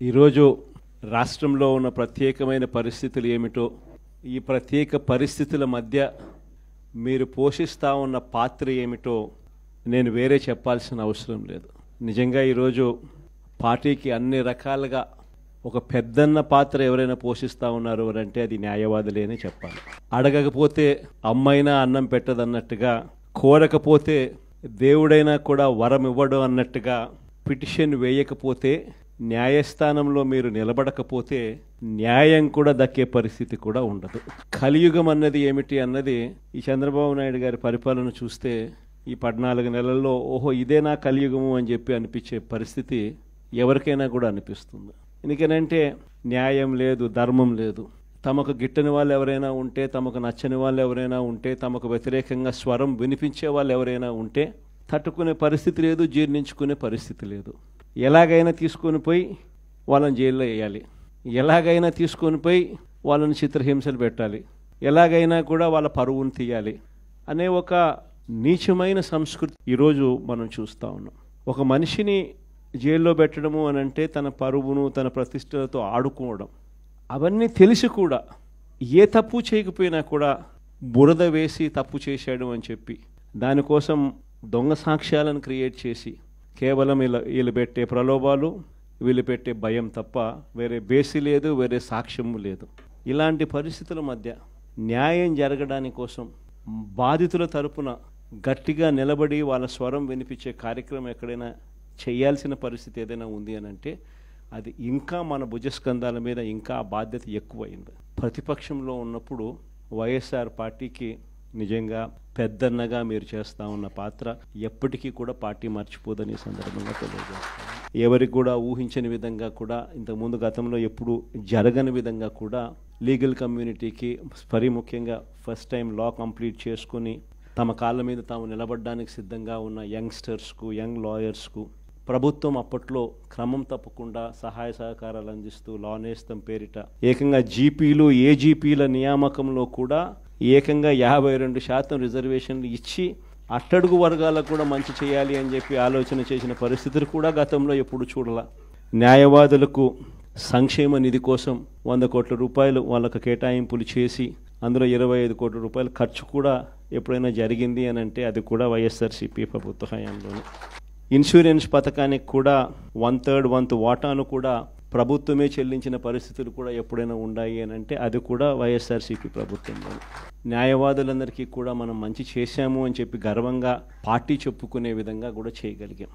ఈరోజు రాష్ట్రంలో ఉన్న ప్రత్యేకమైన పరిస్థితులు ఏమిటో, ఈ ప్రత్యేక పరిస్థితుల మధ్య మీరు పోషిస్తూ ఉన్న పాత్ర ఏమిటో నేను వేరే చెప్పాల్సిన అవసరం లేదు. నిజంగా ఈరోజు పార్టీకి అన్ని రకాలుగా ఒక పెద్దన్న పాత్ర ఎవరైనా పోషిస్తూ ఉన్నారు అంటే అది న్యాయవాదులే అని చెప్పాలి. అడగకపోతే అమ్మైనా అన్నం పెట్టదన్నట్టుగా, కోరకపోతే దేవుడైనా కూడా వరం ఇవ్వడం అన్నట్టుగా, పిటిషన్ వేయకపోతే, న్యాయస్థానంలో మీరు నిలబడకపోతే న్యాయం కూడా దక్కే పరిస్థితి కూడా ఉండదు. కలియుగం అన్నది ఏమిటి అన్నది ఈ చంద్రబాబు నాయుడు గారి పరిపాలన చూస్తే ఈ 14 నెలల్లో ఓహో ఇదేనా కలియుగము అని చెప్పి అనిపించే పరిస్థితి ఎవరికైనా కూడా అనిపిస్తుంది. ఎందుకనంటే న్యాయం లేదు, ధర్మం లేదు. తమకు గిట్టని వాళ్ళు ఎవరైనా ఉంటే, తమకు నచ్చని వాళ్ళు ఎవరైనా ఉంటే, తమకు వ్యతిరేకంగా స్వరం వినిపించే వాళ్ళు ఎవరైనా ఉంటే తట్టుకునే పరిస్థితి లేదు, జీర్ణించుకునే పరిస్థితి లేదు. ఎలాగైనా తీసుకొని పోయి వాళ్ళని జైల్లో వేయాలి, ఎలాగైనా తీసుకొని పోయి వాళ్ళని చిత్రహింసలు పెట్టాలి, ఎలాగైనా కూడా వాళ్ళ పరువును తీయాలి అనే ఒక నీచమైన సంస్కృతి ఈరోజు మనం చూస్తూ ఉన్నాం. ఒక మనిషిని జైల్లో పెట్టడము అని అంటే తన పరువును, తన ప్రతిష్టలతో ఆడుకోవడం. అవన్నీ తెలిసి కూడా ఏ తప్పు చేయకపోయినా కూడా బురద వేసి తప్పు చేశాడు అని చెప్పి దానికోసం దొంగ సాక్ష్యాలను క్రియేట్ చేసి కేవలం వీళ్ళు పెట్టే ప్రలోభాలు, వీళ్ళు పెట్టే భయం తప్ప వేరే బేసి లేదు, వేరే సాక్ష్యము లేదు. ఇలాంటి పరిస్థితుల మధ్య న్యాయం జరగడానికి కోసం బాధితుల తరపున గట్టిగా నిలబడి వాళ్ళ స్వరం వినిపించే కార్యక్రమం ఎక్కడైనా చేయాల్సిన పరిస్థితి ఏదైనా ఉంది అని అంటే అది ఇంకా మన భుజస్కంధాల మీద ఇంకా ఆ బాధ్యత ఎక్కువైంది. ప్రతిపక్షంలో ఉన్నప్పుడు వైఎస్ఆర్ పార్టీకి నిజంగా పెద్దన్నగా మీరు చేస్తూ ఉన్న పాత్ర ఎప్పటికీ కూడా పార్టీ మర్చిపోదని సందర్భంగా తెలియజేస్తాను. ఎవరికి కూడా ఊహించని విధంగా కూడా, ఇంతకుముందు గతంలో ఎప్పుడు జరగని విధంగా కూడా లీగల్ కమ్యూనిటీకి, మరీ ముఖ్యంగా ఫస్ట్ టైం లా కంప్లీట్ చేసుకుని తమ కాళ్ళ మీద తాము నిలబడడానికి సిద్ధంగా ఉన్న యంగ్స్టర్స్కు, యంగ్ లాయర్స్కు ప్రభుత్వం అప్పట్లో క్రమం తప్పకుండా సహాయ సహకారాలు అందిస్తూ లా నేస్తం పేరిట ఏకంగా జీపీలు, ఏజీపీల నియామకంలో కూడా ఏకంగా 52% రిజర్వేషన్లు ఇచ్చి అట్టడుగు వర్గాలకు కూడా మంచి చేయాలి అని చెప్పి ఆలోచన చేసిన పరిస్థితులు కూడా గతంలో ఎప్పుడు చూడాల. న్యాయవాదులకు సంక్షేమ నిధి కోసం 100 కోట్ల రూపాయలు వాళ్ళకు కేటాయింపులు చేసి అందులో 25 కోట్ల రూపాయలు ఖర్చు కూడా ఎప్పుడైనా జరిగింది అని అంటే అది కూడా వైఎస్ఆర్సీపీ ప్రభుత్వ హయాంలోనే. ఇన్సూరెన్స్ పథకానికి కూడా 1/3 వంతు వాటాను కూడా ప్రభుత్వమే చెల్లించిన పరిస్థితులు కూడా ఎప్పుడైనా ఉన్నాయి అని అంటే అది కూడా వైఎస్ఆర్సీపీ ప్రభుత్వంలో. న్యాయవాదులందరికీ కూడా మనం మంచి చేశాము అని చెప్పి గర్వంగా పార్టీ చెప్పుకునే విధంగా కూడా చేయగలిగాం.